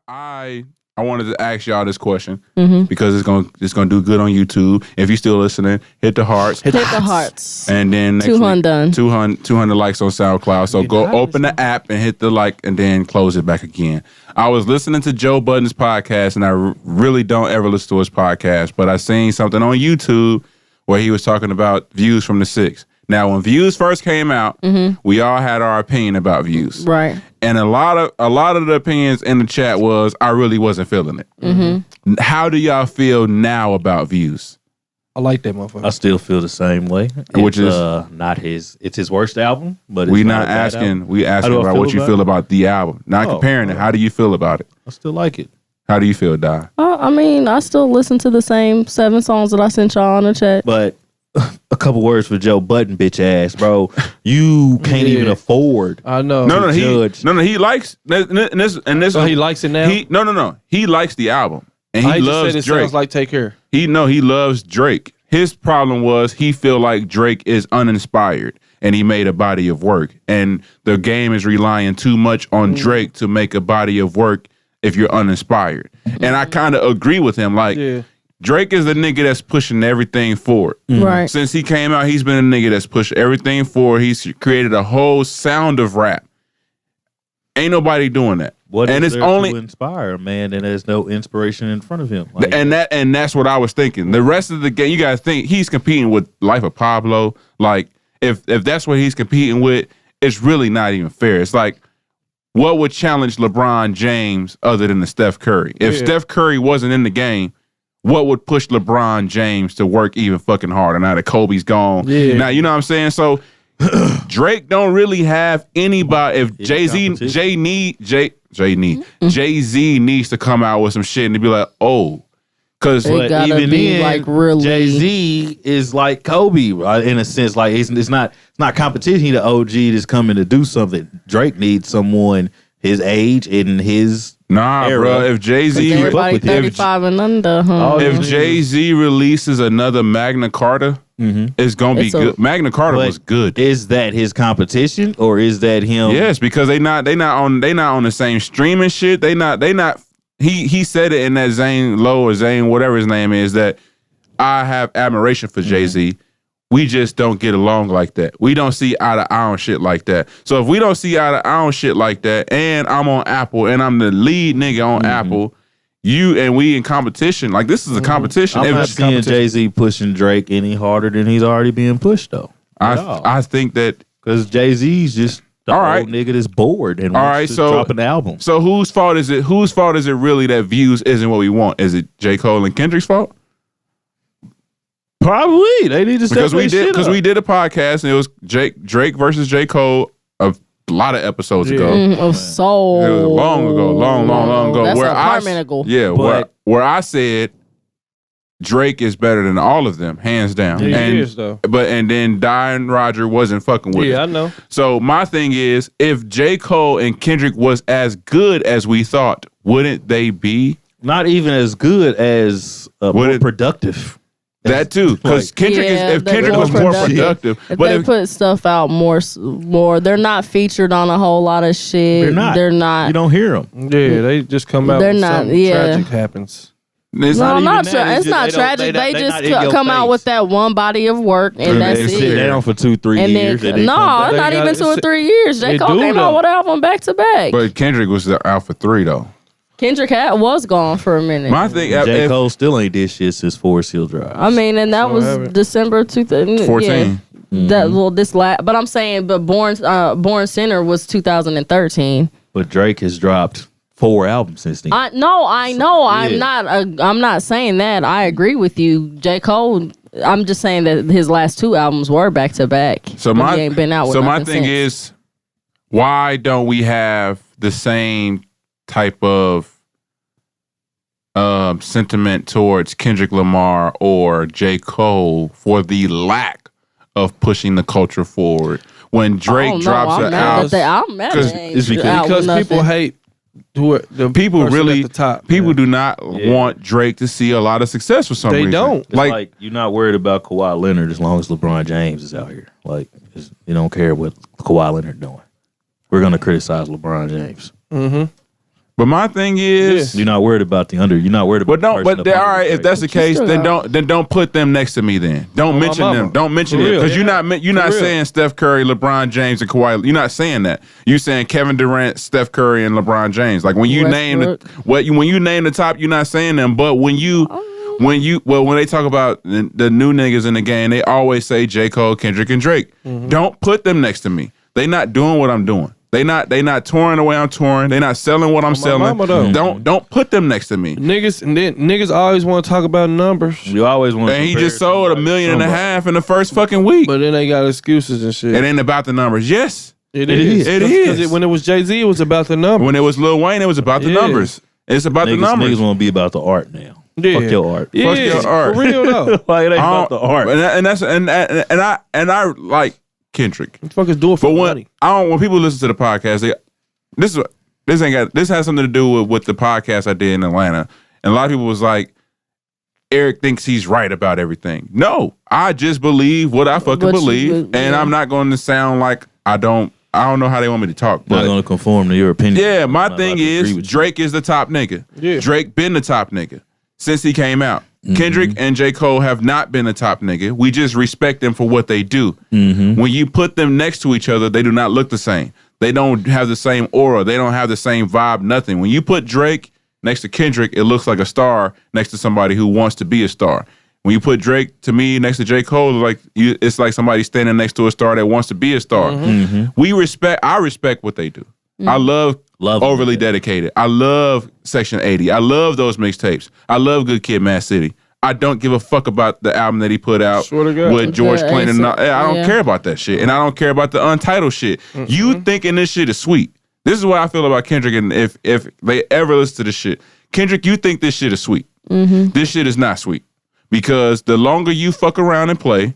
I wanted to ask y'all this question because it's gonna do good on YouTube. If you're still listening, hit the hearts. Hit the hearts. And then next 200 likes on SoundCloud. So go open the app and hit the like and then close it back again. I was listening to Joe Budden's podcast and I really don't ever listen to his podcast, but I seen something on YouTube where he was talking about Views from the Six. Now, when Views first came out, we all had our opinion about Views. Right. And a lot of the opinions in the chat was, I really wasn't feeling it. How do y'all feel now about Views? I like that motherfucker. I still feel the same way. Which is not his. It's his worst album, but we asking about what you feel about the album, not comparing it. How do you feel about it? I still like it. How do you feel, Di? I mean, I still listen to the same 7 songs that I sent y'all on the chat. But a couple words for Joe Budden, bitch ass, bro. You can't even afford. I know. He likes this. So he likes it now. He likes the album and he loves said it Drake. Sounds like Take Care. He loves Drake. His problem was he feel like Drake is uninspired and he made a body of work, and the game is relying too much on Drake to make a body of work if you're uninspired. And I kind of agree with him. Like. Yeah. Drake is the nigga that's pushing everything forward. Right. Since he came out, he's been a nigga that's pushed everything forward. He's created a whole sound of rap. Ain't nobody doing that. What and is it's there only to inspire a man that there's no inspiration in front of him? Like, and that's what I was thinking. The rest of the game, you guys think he's competing with Life of Pablo. Like if that's what he's competing with, it's really not even fair. It's like, what would challenge LeBron James other than the Steph Curry? If Steph Curry wasn't in the game, what would push LeBron James to work even fucking harder now that Kobe's gone? Yeah. Now, you know what I'm saying? So Drake don't really have anybody. If Jay-Z needs to come out with some shit and to be like, oh, because even then, like really, Jay-Z is like Kobe in a sense. Like it's not competition. He the OG that's coming to do something. Drake needs someone his age and his era. Bro. If Jay-Z, everybody 35 and under, if Jay-Z releases another Magna Carta, it's gonna be good. Magna Carta was good. Is that his competition or is that him? Yes, because they not on the same streaming shit. They not. He said it in that Zane Lowe or Zane whatever his name is, that I have admiration for Jay-Z. We just don't get along like that. We don't see eye to eye on shit like that. So if we don't see eye to eye on shit like that, and I'm on Apple and I'm the lead nigga on Apple, you and we in competition. Like this is a competition. I'm not seeing Jay-Z pushing Drake any harder than he's already being pushed though. I think that because Jay-Z's just the old nigga that's bored and wants to drop an album. So whose fault is it? Whose fault is it really that Views isn't what we want? Is it J. Cole and Kendrick's fault? Probably they need to step we did a podcast and it was Drake versus J. Cole a lot of episodes ago. It was long ago. That's an apartment ago. Yeah, where I said Drake is better than all of them, hands down. Yeah, he is though. And then Di and Roger wasn't fucking with it. Yeah, I know. So my thing is, if J. Cole and Kendrick was as good as we thought, wouldn't they be? Not even as good as more productive. That too, because Kendrick was more productive. If they put stuff out more, they're not featured on a whole lot of shit. They're not. You don't hear them. Yeah, they just come out. They're when not. something tragic happens. It's not tragic. They just come out with that one body of work, and that's it. Sit down for 2-3 years. Not even 2 or 3 years. J. Cole came out with an album back to back. But Kendrick was out for 3 though. Kendrick was gone for a minute. My thing, J. Cole still ain't did shit since Forest Hill Drive. I mean, and that was December 2014. Yeah, but I'm saying, Born Sinner was 2013. But Drake has dropped 4 albums since then. I know. Yeah. I'm not saying that. I agree with you, J. Cole. I'm just saying that his last 2 albums were back to back. So he ain't been out with my thing since. is, why don't we have the same type of sentiment towards Kendrick Lamar or J. Cole for the lack of pushing the culture forward? When Drake drops an album, because people hate people really at the top. People do not want Drake to see a lot of success for some reason. They don't. It's like you're not worried about Kawhi Leonard as long as LeBron James is out here. Like you don't care what Kawhi Leonard doing. We're gonna criticize LeBron James. But my thing is, you're not worried about the under. You're not worried about. All right. If that's the case, then don't put them next to me. Then don't mention them. Don't mention it because you're not saying Steph Curry, LeBron James, and Kawhi. You're not saying that. You're saying Kevin Durant, Steph Curry, and LeBron James. Like when you name when you name the top, you're not saying them. But when they talk about the new niggas in the game, they always say J. Cole, Kendrick, and Drake. Don't put them next to me. They not doing what I'm doing. They not touring the way I'm touring. They not selling what I'm selling. Don't put them next to me. Niggas always want to talk about numbers. You always want. And he just sold $1.5 million in the first fucking week. But then they got excuses and shit. It ain't about the numbers. Yes, it is. Because when it was Jay-Z, it was about the numbers. When it was Lil Wayne, it was about the numbers. It's about the numbers. Niggas want to be about the art now. Yeah. Fuck your art. Fuck your art. For real though. Like it ain't about the art. And I like Kendrick. What the fuck is doing for money? When people listen to the podcast, this has something to do with the podcast I did in Atlanta. And a lot of people was like, Eric thinks he's right about everything. No, I just believe what I fucking believe. And I'm not going to sound like I don't know how they want me to talk. But not going to conform to your opinion. Yeah, my thing is Drake is the top nigga. Yeah. Drake been the top nigga since he came out. Kendrick and J. Cole have not been a top nigga. We just respect them for what they do. When you put them next to each other, they do not look the same. They don't have the same aura. They don't have the same vibe, nothing. When you put Drake next to Kendrick, it looks like a star next to somebody who wants to be a star. When you put Drake, to me, next to J. Cole, it's like somebody standing next to a star that wants to be a star. I respect what they do. I love Overly Dedicated. I love Section 80. I love those mixtapes. I love Good Kid, Mad City. I don't give a fuck about the album that he put out with George Clinton. I don't care about that shit. And I don't care about the Untitled shit. You thinking this shit is sweet. This is what I feel about Kendrick. And if they ever listen to this shit, Kendrick, you think this shit is sweet. This shit is not sweet. Because the longer you fuck around and play,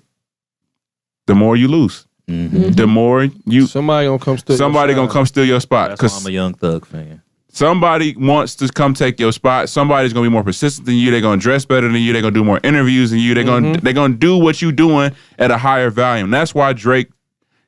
the more you lose. The more somebody gonna come steal your spot. That's why I'm a Young Thug fan. Somebody wants to come take your spot. Somebody's gonna be more persistent than you. They're gonna dress better than you. They're gonna do more interviews than you. They're gonna do what you doing at a higher volume. That's why Drake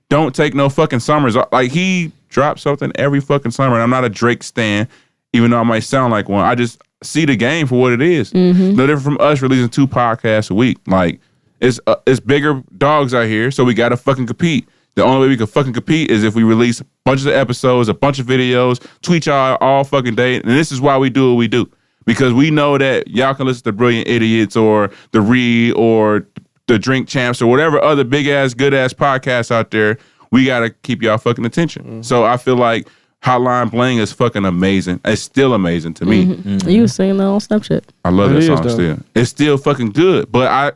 don't take no fucking summers. Like he drops something every fucking summer. And I'm not a Drake stan, even though I might sound like one. I just see the game for what it is. No different from us releasing 2 podcasts a week. Like it's bigger dogs out here, so we gotta fucking compete. The only way we can fucking compete is if we release a bunch of episodes, a bunch of videos, tweet y'all all fucking day. And this is why we do what we do. Because we know that y'all can listen to Brilliant Idiots or The Read or The Drink Champs or whatever other big-ass, good-ass podcasts out there. We got to keep y'all fucking attention. So I feel like Hotline Bling is fucking amazing. It's still amazing to me. You was singing that on Snapchat. I love that song still. It's still fucking good. But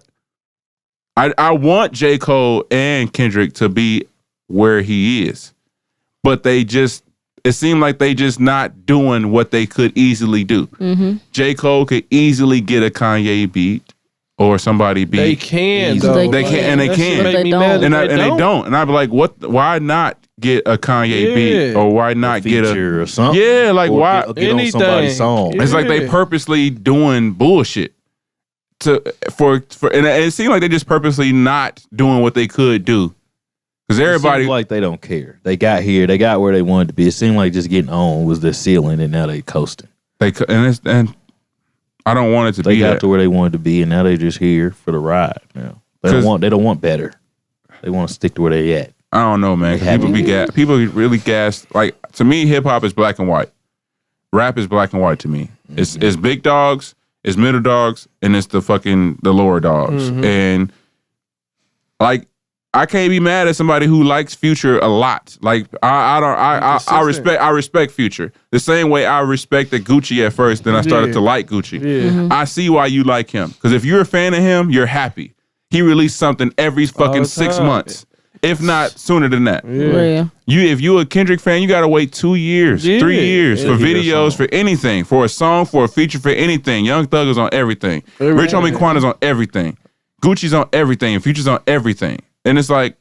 I want J. Cole and Kendrick to be where he is. But it seemed like they just not doing what they could easily do. J. Cole could easily get a Kanye beat or somebody beat. They can, though. They can. And they don't. And I'd be like, what? Why not get a Kanye beat? Or why not get a or something? Yeah, like or why? Get on somebody's song. It's like they purposely doing bullshit. And it seemed like they just purposely not doing what they could do, because everybody like they don't care. They got here, they got where they wanted to be. It seemed like just getting on was the ceiling, and now they coasting. And I don't want it to be. They got to where they wanted to be, and now they just here for the ride. Now they don't want better. They want to stick to where they at. I don't know, man. People really gassed. Like to me, hip hop is black and white. Rap is black and white to me. It's big dogs. It's middle dogs, and it's the lower dogs. And like, I can't be mad at somebody who likes Future a lot. Like, I respect Future the same way I respected Gucci at first. Then I started to like Gucci. I see why you like him, because if you're a fan of him, you're happy. He released something every fucking 6 months, if not sooner than that. If you a Kendrick fan, you gotta wait 2 years, 3 years for videos, for anything, for a song, for a feature, for anything. Young Thug is on everything. Rich Homie Quan is on everything. Gucci's on everything. Future's on everything. And it's like,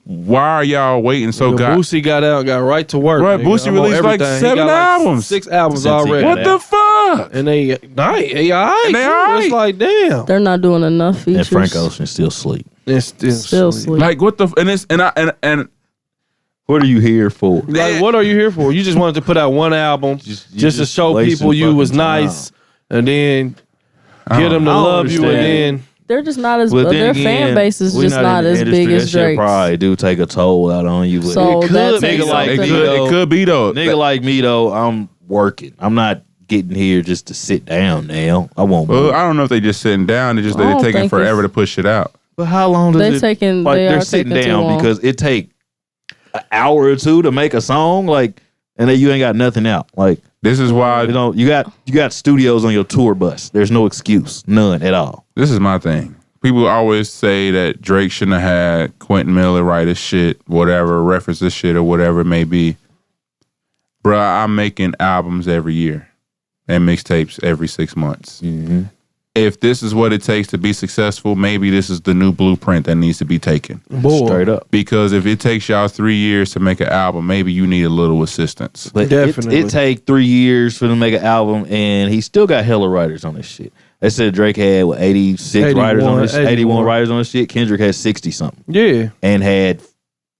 why are y'all waiting so god? Boosie got right to work. Right, Boosie released like 7 albums. 6 albums already. What the fuck? And they all right. It's like, damn. They're not doing enough features. And Frank Ocean still sleep. It's still sleep. Like what the and What are you here for? Like, what are you here for? You just wanted to put out one album just to show people you was nice, and then get them to love you, and then they're just not as. Their fan base is just not as big as Drake's. Probably do take a toll out on you. So that's it could be though. Nigga like me though, I'm working. I'm not getting here just to sit down now. I won't. Well, I don't know if they just sitting down. They just they're taking forever to push it out. But how long does they're sitting down because it take an hour or two to make a song, like, and then you ain't got nothing out. Like, this is why you got studios on your tour bus. There's no excuse, none at all. This is my thing. People always say that Drake shouldn't have had Quentin Miller write his shit, whatever, reference this shit or whatever it may be. Bruh, I'm making albums every year and mixtapes every 6 months. Mm-hmm. If this is what it takes to be successful, maybe this is the new blueprint that needs to be taken. Straight up. Because if it takes y'all 3 years to make an album, maybe you need a little assistance. But definitely. It take 3 years for them to make an album, and he still got hella writers on this shit. They said Drake had 86 writers on this, 81 writers on this shit. Kendrick had 60 something. Yeah. And had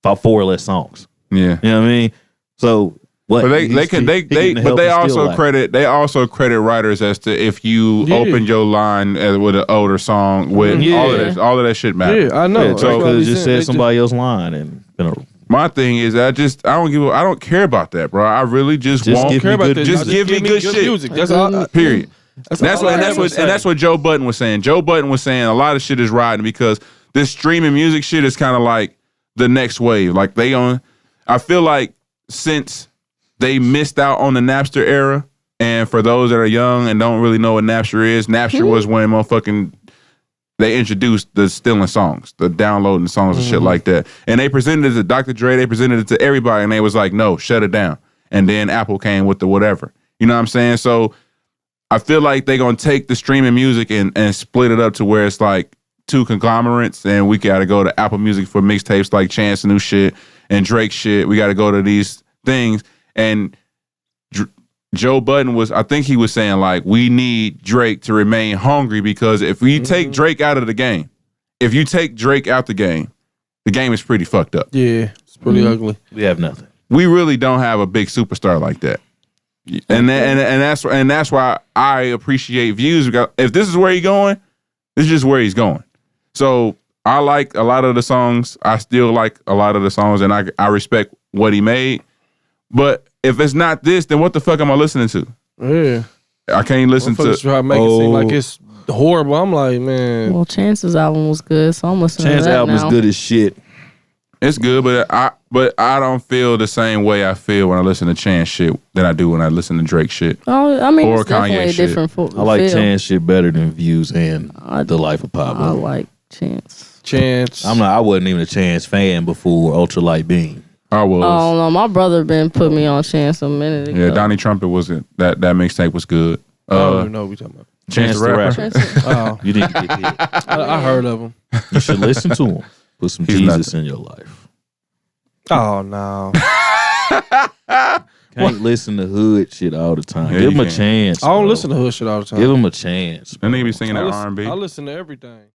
about 4 less songs. Yeah. You know what I mean? So what? But they also credit writers as to if you open your line with an older song with all of that shit matters. Yeah, I know. Yeah, so could have just said somebody else's line and my thing is I don't care about that, bro. I really just won't care about that. Just give me good shit. Music. That's all. Period. That's what Joe Budden was saying. Joe Budden was saying a lot of shit is riding because this streaming music shit is kind of like the next wave. Like I feel like since they missed out on the Napster era, and for those that are young and don't really know what Napster is, Napster was when they introduced the stealing songs, the downloading songs and shit like that. And they presented it to Dr. Dre, they presented it to everybody, and they was like, no, shut it down. And then Apple came with the whatever. You know what I'm saying? So I feel like they're going to take the streaming music and split it up to where it's like two conglomerates, and we got to go to Apple Music for mixtapes like Chance new shit and Drake shit. We got to go to these things. And Joe Budden I think he was saying like, we need Drake to remain hungry because if we take Drake out of the game, if you take Drake out the game is pretty fucked up. Yeah, it's pretty ugly. We have nothing. We really don't have a big superstar like that. And that's why I appreciate Views. Because if this is where he's going, this is just where he's going. So I like a lot of the songs. I still like a lot of the songs, and I respect what he made. But if it's not this, then what the fuck am I listening to? Yeah, I can't listen to. Try to make it seem like it's horrible. I'm like, man. Well, Chance's album was good, so I'm listening to that now. Chance's album is good as shit. It's good, but I don't feel the same way I feel when I listen to Chance shit than I do when I listen to Drake shit. Oh, I mean, or it's definitely Kanye a different feel. I like Chance shit better than Views and The Life of Pablo. I like Chance. I wasn't even a Chance fan before Ultralight Beam. I was. Oh no, my brother been put me on Chance a minute ago. Yeah, Donnie Trumpet wasn't. That mixtape was good. I don't even know what we talking about. Chance the Rapper. Oh, You didn't get hit. I heard of him. You should listen to him. Put some Jesus in your life. Oh no. Can't listen to hood shit all the time. Yeah, Give him you a can. chance. I don't bro. listen to hood shit all the time. Give him a chance. That nigga be singing that I R&B. listen to everything.